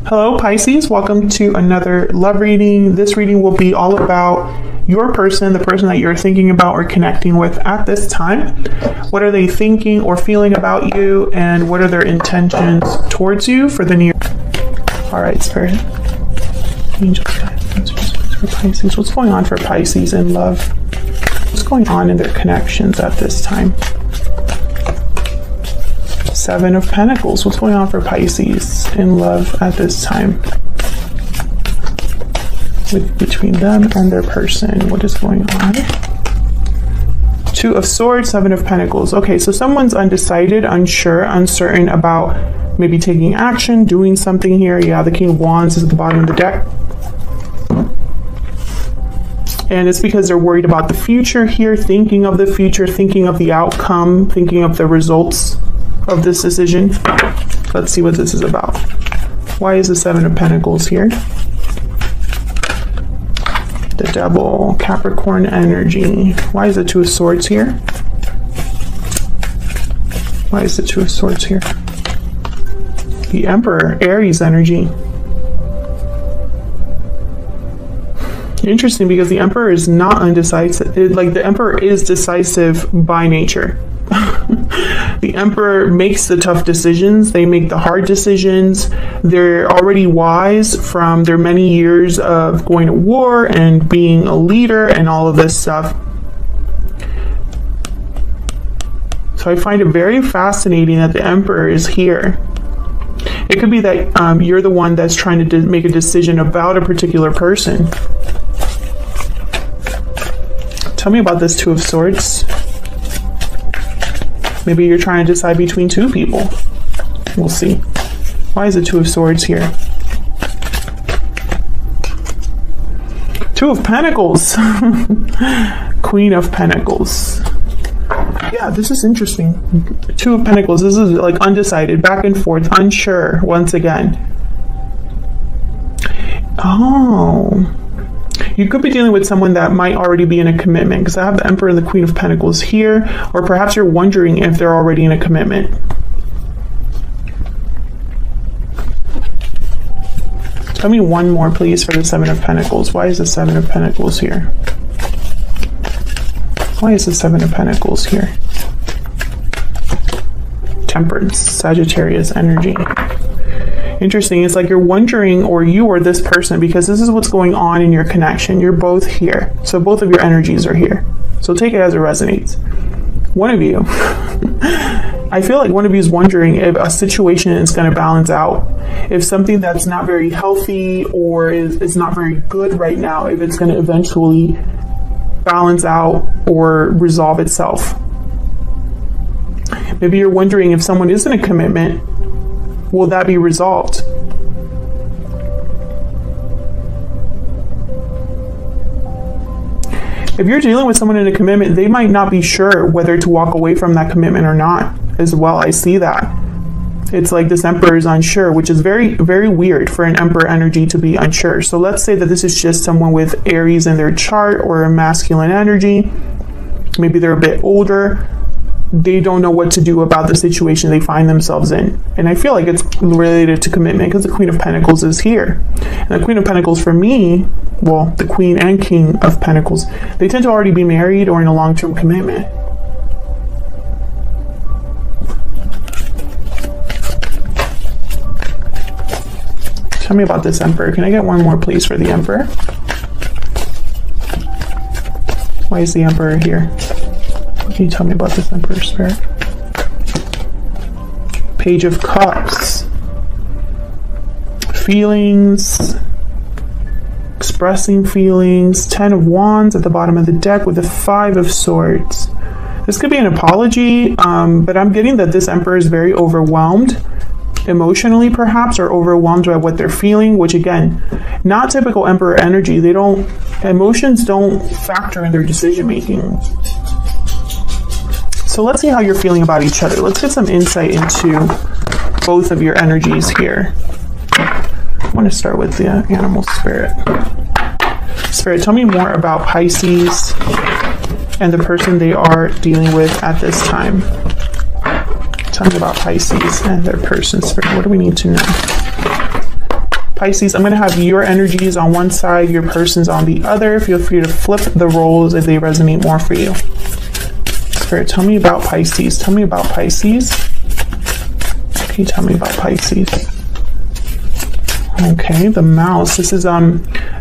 Hello Pisces, welcome to another love reading. This reading will be all about your person, the person that you're thinking about or connecting with at this time. What are they thinking or feeling about you, and what are their intentions towards you for the new year? All right, Spirit. Angel for Pisces. What's going on for Pisces in love? What's going on in their connections at this time? Seven of Pentacles. What's going on for Pisces in love at this time? Between them and their person, what is going on? Two of Swords, Seven of Pentacles. Okay, so someone's undecided, unsure, uncertain about maybe taking action, doing something here. Yeah, the King of Wands is at the bottom of the deck. And it's because they're worried about the future here, thinking of the future, thinking of the outcome, thinking of the results of this decision. Let's see what this is about. Why is the Seven of Pentacles here? The Devil, Capricorn energy. Why is the Two of Swords here? Why is the Two of Swords here? The Emperor, Aries energy. Interesting, because the Emperor is not undecisive. Like, the Emperor is decisive by nature. The Emperor makes the tough decisions. They make the hard decisions. They're already wise from their many years of going to war and being a leader and all of this stuff. So I find it very fascinating that the Emperor is here. It could be that you're the one that's trying to make a decision about a particular person. Tell me about this Two of Swords. Maybe you're trying to decide between two people. We'll see. Why is the Two of Swords here? Two of Pentacles. Queen of Pentacles. Yeah, this is interesting. Two of Pentacles. This is like undecided, back and forth, unsure once again. Oh. You could be dealing with someone that might already be in a commitment, because I have the Emperor and the Queen of Pentacles here, or perhaps you're wondering if they're already in a commitment. Tell me one more, please, for the Seven of Pentacles. Why is the Seven of Pentacles here? Why is the Seven of Pentacles here? Temperance, Sagittarius energy. Interesting. It's like you're wondering, or you or this person, because this is what's going on in your connection. You're both here. So both of your energies are here. So take it as it resonates. One of you, I feel like one of you is wondering if a situation is going to balance out. If something that's not very healthy or is not very good right now, if it's going to eventually balance out or resolve itself. Maybe you're wondering if someone is in a commitment, will that be resolved? If you're dealing with someone in a commitment, they might not be sure whether to walk away from that commitment or not as well. I see that. It's like this Emperor is unsure, which is very, very weird for an Emperor energy to be unsure. So let's say that this is just someone with Aries in their chart or a masculine energy. Maybe they're a bit older. They don't know what to do about the situation they find themselves in. And I feel like it's related to commitment, because the Queen of Pentacles is here. And the Queen of Pentacles for me, well, the Queen and King of Pentacles, they tend to already be married or in a long-term commitment. Tell me about this Emperor. Can I get one more, please, for the Emperor? Why is the Emperor here? What can you tell me about this Emperor, Spirit? Page of Cups. Feelings. Expressing feelings. Ten of Wands at the bottom of the deck with the Five of Swords. This could be an apology, but I'm getting that this Emperor is very overwhelmed. Emotionally, perhaps, or overwhelmed by what they're feeling, which again, not typical Emperor energy. Emotions don't factor in their decision making. So let's see how you're feeling about each other. Let's get some insight into both of your energies here. I want to start with the animal spirit. Spirit, tell me more about Pisces and the person they are dealing with at this time. Tell me about Pisces and their person, Spirit. What do we need to know? Pisces, I'm going to have your energies on one side, your person's on the other. Feel free to flip the roles if they resonate more for you. Spirit, tell me about Pisces. Tell me about Pisces. Okay, tell me about Pisces. Okay, the mouse. This is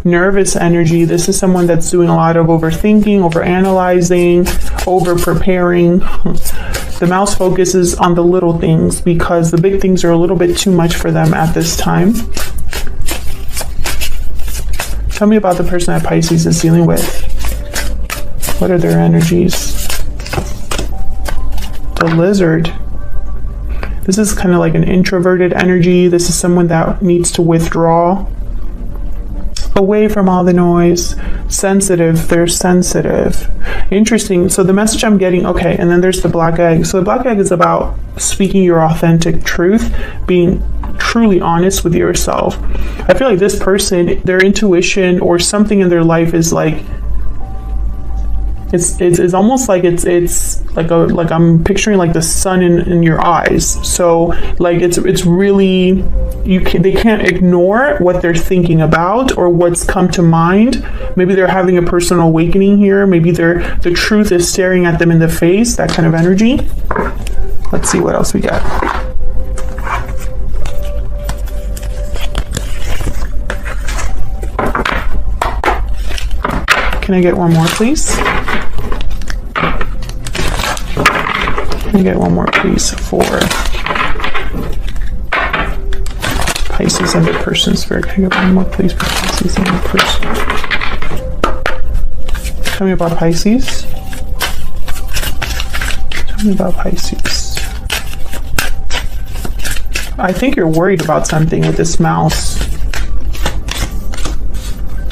nervous energy. This is someone that's doing a lot of overthinking, overanalyzing, over-preparing. The mouse focuses on the little things because the big things are a little bit too much for them at this time. Tell me about the person that Pisces is dealing with. What are their energies? The lizard. This is kind of like an introverted energy. This is someone that needs to withdraw away from all the noise. Sensitive, they're sensitive. Interesting. So the message I'm getting, okay, and then there's the black egg. So the black egg is about speaking your authentic truth, being truly honest with yourself. I feel like this person, their intuition or something in their life is like, it's almost like it's like I'm picturing like the sun in your eyes. So like it's really, they can't ignore what they're thinking about or what's come to mind. Maybe they're having a personal awakening here. Maybe the truth is staring at them in the face. That kind of energy. Let's see what else we got. Can I get one more, please? Can I get one more, please, for Pisces and their person? Spirit, can I get one more, please, for Pisces and their person? Tell me about Pisces. Tell me about Pisces. I think you're worried about something with this mouse.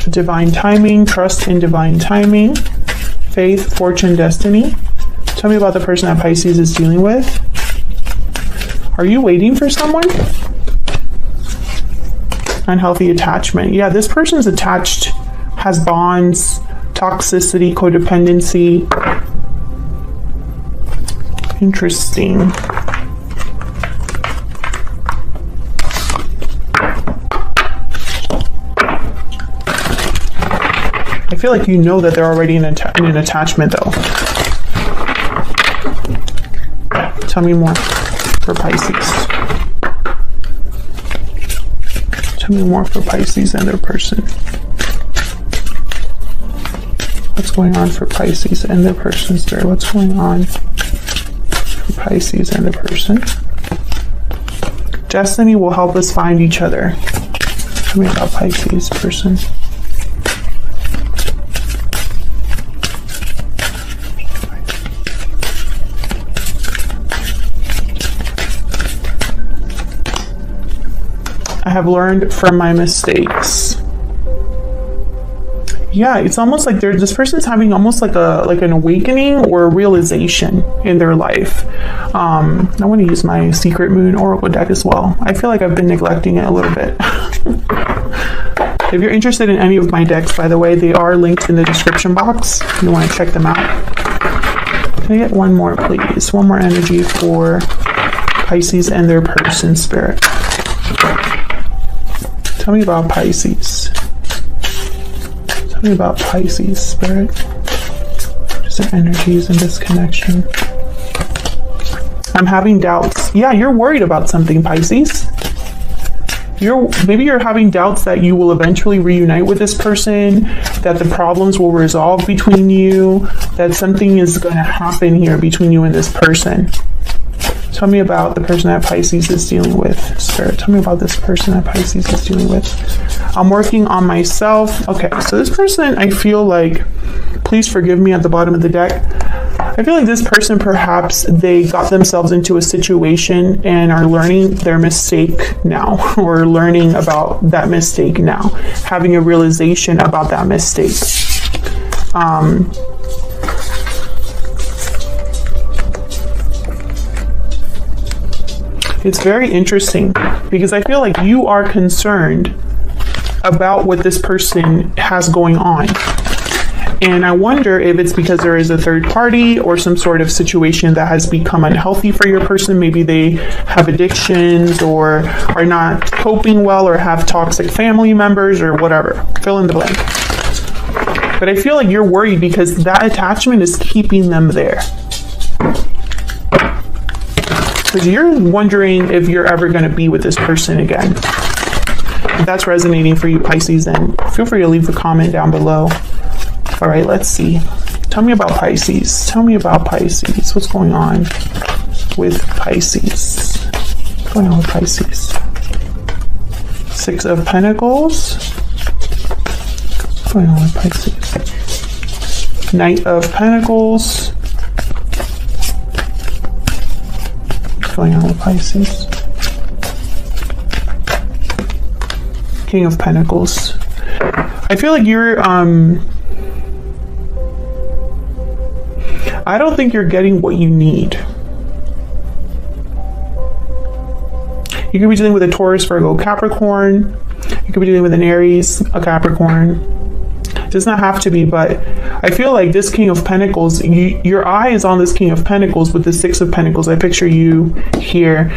Divine timing, trust in divine timing, faith, fortune, destiny. Tell me about the person that Pisces is dealing with. Are you waiting for someone? Unhealthy attachment. Yeah, this person's attached, has bonds, toxicity, codependency. Interesting. I feel like you know that they're already in an attachment though. Tell me more for Pisces. Tell me more for Pisces and their person. What's going on for Pisces and their person, Spirit? What's going on for Pisces and their person? Destiny will help us find each other. Tell me about Pisces person. I have learned from my mistakes. Yeah, it's almost like this person's having almost like an awakening or a realization in their life. I want to use my Secret Moon Oracle deck as well. I feel like I've been neglecting it a little bit. If you're interested in any of my decks, by the way, they are linked in the description box. If you want to check them out. Can I get one more, please? One more energy for Pisces and their person, Spirit. Tell me about Pisces. Tell me about Pisces, Spirit. Just the energies in this connection. I'm having doubts. Yeah, you're worried about something, Pisces. Maybe you're having doubts that you will eventually reunite with this person, that the problems will resolve between you, that something is going to happen here between you and this person. Tell me about the person that Pisces is dealing with, Spirit. Tell me about this person that Pisces is dealing with. I'm working on myself. Okay, so this person, I feel like, please forgive me at the bottom of the deck. I feel like this person, perhaps they got themselves into a situation and are learning their mistake now, or learning about that mistake now, having a realization about that mistake. It's very interesting because I feel like you are concerned about what this person has going on. And I wonder if it's because there is a third party or some sort of situation that has become unhealthy for your person. Maybe they have addictions or are not coping well or have toxic family members or whatever. Fill in the blank. But I feel like you're worried because that attachment is keeping them there. Because you're wondering if you're ever going to be with this person again. If that's resonating for you, Pisces, then feel free to leave a comment down below. All right, let's see. Tell me about Pisces. Tell me about Pisces. What's going on with Pisces? What's going on with Pisces? Six of Pentacles. What's going on with Pisces? Knight of Pentacles. What's going on with Pisces? King of Pentacles. I feel like you're, I don't think you're getting what you need. You could be dealing with a Taurus, Virgo, Capricorn. You could be dealing with an Aries, a Capricorn. It does not have to be, but I feel like this King of Pentacles, your eye is on this King of Pentacles with the Six of Pentacles. I picture you here.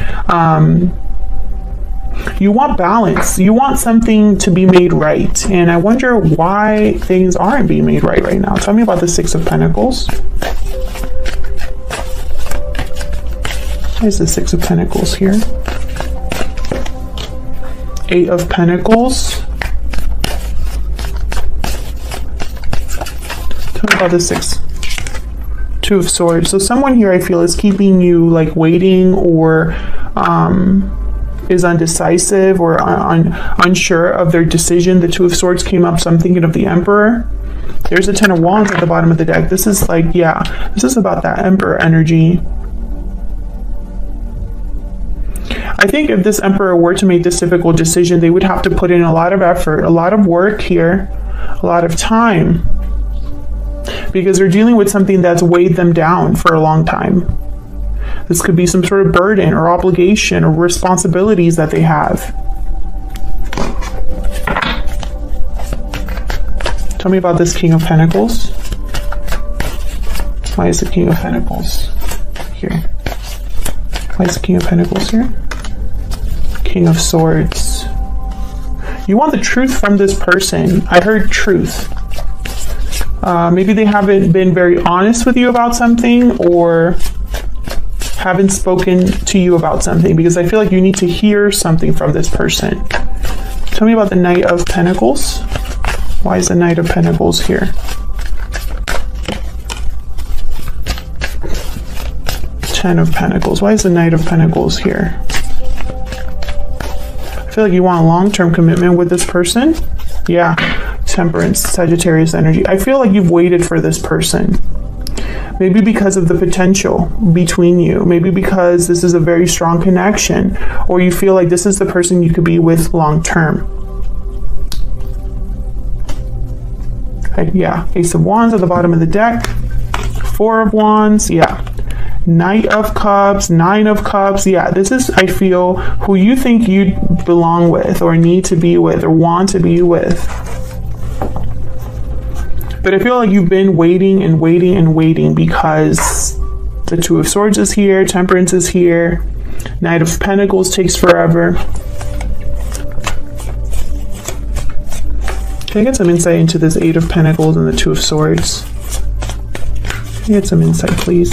You want balance. You want something to be made right. And I wonder why things aren't being made right now. Tell me about the Six of Pentacles. There's the Six of Pentacles here. Eight of Pentacles. Tell me about the Six. Two of Swords. So someone here I feel is keeping you like waiting or is undecisive or unsure of their decision. The Two of Swords came up, so I'm thinking of the Emperor. There's a Ten of Wands at the bottom of the deck. This is like, yeah, this is about that Emperor energy. I think if this Emperor were to make this difficult decision, they would have to put in a lot of effort, a lot of work here, a lot of time, because they're dealing with something that's weighed them down for a long time. This could be some sort of burden or obligation or responsibilities that they have. Tell me about this King of Pentacles. Why is the King of Pentacles here? Why is the King of Pentacles here? King of Swords. You want the truth from this person. I heard truth. Maybe they haven't been very honest with you about something or haven't spoken to you about something, because I feel like you need to hear something from this person. Tell me about the Knight of Pentacles. Why is the Knight of Pentacles here? Ten of Pentacles. Why is the Knight of Pentacles here? I feel like you want a long-term commitment with this person. Yeah. Temperance, Sagittarius energy. I feel like you've waited for this person. Maybe because of the potential between you. Maybe because this is a very strong connection. Or you feel like this is the person you could be with long-term. Yeah. Ace of Wands at the bottom of the deck. Four of Wands. Yeah. Knight of Cups, Nine of Cups. Yeah, this is, I feel, who you think you belong with or need to be with or want to be with. But I feel like you've been waiting and waiting and waiting because the Two of Swords is here, Temperance is here, Knight of Pentacles takes forever. Can I get some insight into this Eight of Pentacles and the Two of Swords? Can I get some insight, please?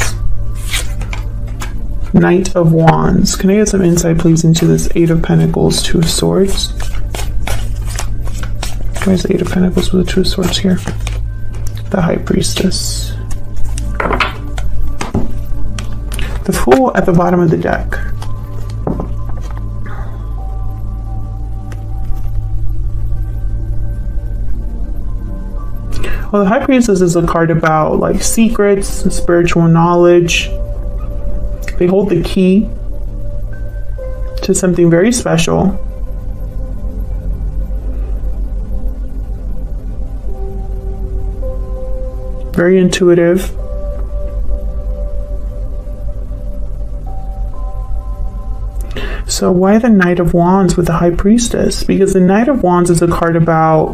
Knight of Wands. Can I get some insight, please, into this Eight of Pentacles, Two of Swords? Where's the Eight of Pentacles with the Two of Swords here? The High Priestess. The Fool at the bottom of the deck. Well, the High Priestess is a card about like secrets, spiritual knowledge. They hold the key to something very special. Very intuitive. So why the Knight of Wands with the High Priestess? Because the Knight of Wands is a card about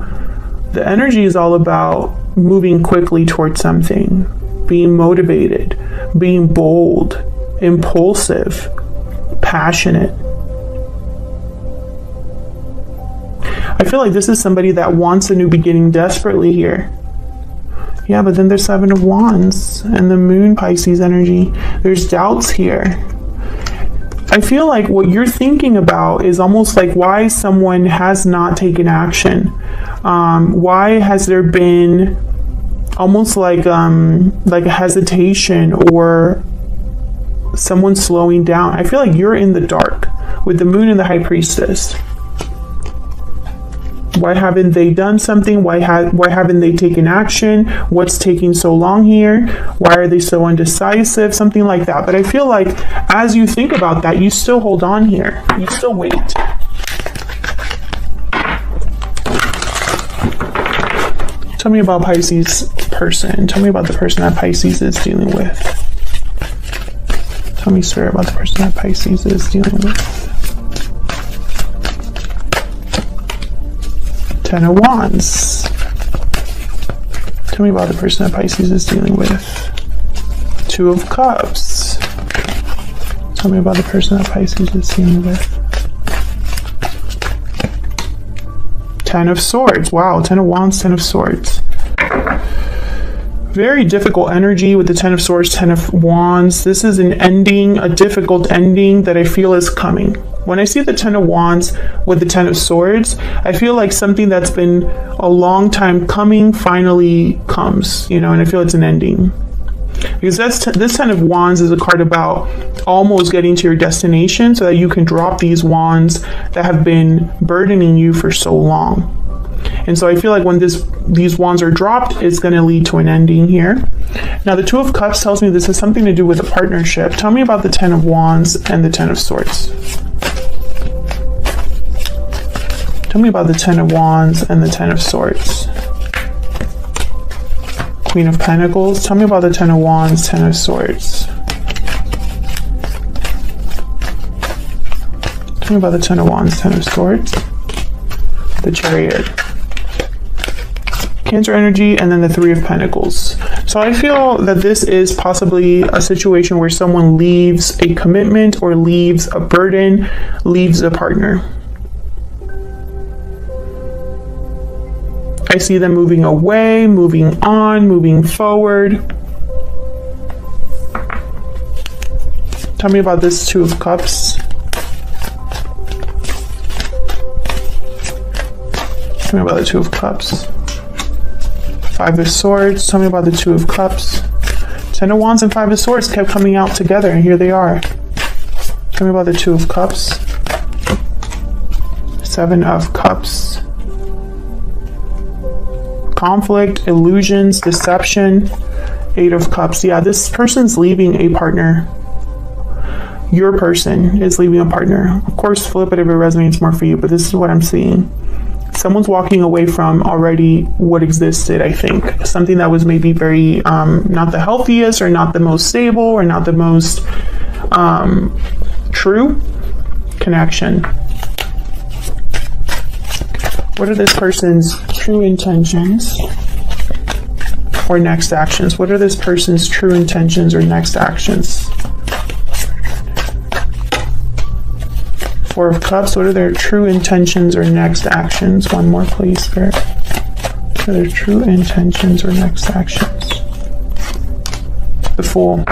The energy is all about moving quickly towards something, being motivated, being bold, impulsive, passionate. I feel like this is somebody that wants a new beginning desperately here. Yeah, but then there's 7 of Wands and the Moon Pisces energy. There's doubts here. I feel like what you're thinking about is almost like why someone has not taken action. Why has there been almost like a hesitation or someone slowing down? I feel like you're in the dark with the Moon and the High Priestess. Why haven't they done something? Why haven't they taken action? What's taking so long here? Why are they so undecisive? Something like that. But I feel like as you think about that, you still hold on here. You still wait. Tell me about Pisces person. Tell me about the person that Pisces is dealing with. Tell me, Spirit, about the person that Pisces is dealing with. 10 of Wands. Tell me about the person that Pisces is dealing with. 2 of Cups. Tell me about the person that Pisces is dealing with. 10 of Swords. Wow, 10 of Wands, 10 of Swords. Very difficult energy with the 10 of Swords, 10 of Wands. This is an ending, a difficult ending that I feel is coming. When I see the 10 of Wands with the 10 of Swords, I feel like something that's been a long time coming finally comes, you know, and I feel it's an ending. Because this 10 of Wands is a card about almost getting to your destination so that you can drop these wands that have been burdening you for so long. And so I feel like when these wands are dropped, it's going to lead to an ending here. Now, the 2 of Cups tells me this has something to do with a partnership. Tell me about the 10 of Wands and the 10 of Swords. Tell me about the 10 of Wands and the 10 of Swords. Queen of Pentacles. Tell me about the 10 of Wands, 10 of Swords. Tell me about the 10 of Wands, 10 of Swords. The Chariot. Cancer energy, and then the 3 of Pentacles. So I feel that this is possibly a situation where someone leaves a commitment or leaves a burden, leaves a partner. I see them moving away, moving on, moving forward. Tell me about this 2 of Cups. Tell me about the 2 of Cups. 5 of Swords. Tell me about the 2 of Cups. 10 of Wands and 5 of Swords kept coming out together, and here they are. Tell me about the 2 of Cups. 7 of Cups. Conflict, illusions, deception. 8 of Cups. Yeah, this person's leaving a partner. Your person is leaving a partner. Of course, flip it if it resonates more for you, but this is what I'm seeing. Someone's walking away from already what existed, I think. Something that was maybe very, not the healthiest or not the most stable or not the most true connection. What are this person's true intentions or next actions? What are this person's true intentions or next actions? 4 of Cups. What are their true intentions or next actions? One more, please, Spirit. What are their true intentions or next actions? The Fool.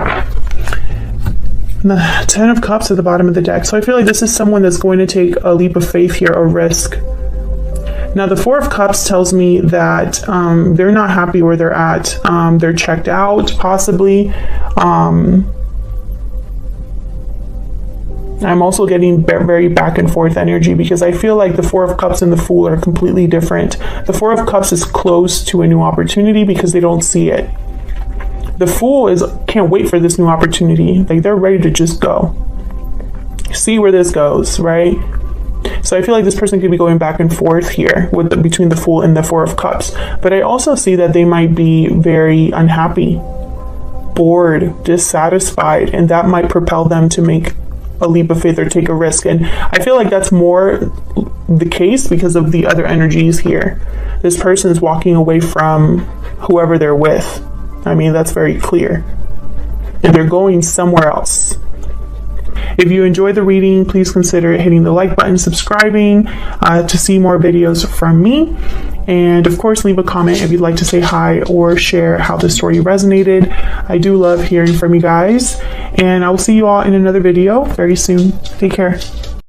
And the 10 of Cups at the bottom of the deck. So I feel like this is someone that's going to take a leap of faith here, a risk. Now, the 4 of Cups tells me that they're not happy where they're at. They're checked out, possibly. I'm also getting very back and forth energy because I feel like the 4 of Cups and the Fool are completely different. The 4 of Cups is close to a new opportunity because they don't see it. The Fool can't wait for this new opportunity. Like, they're ready to just go. See where this goes, right? So I feel like this person could be going back and forth here between the Fool and the 4 of Cups. But I also see that they might be very unhappy, bored, dissatisfied, and that might propel them to make a leap of faith or take a risk. And I feel like that's more the case because of the other energies here. This person is walking away from whoever they're with. I mean, that's very clear. And they're going somewhere else. If you enjoyed the reading, please consider hitting the like button, subscribing to see more videos from me. And of course, leave a comment if you'd like to say hi or share how the story resonated. I do love hearing from you guys. And I will see you all in another video very soon. Take care.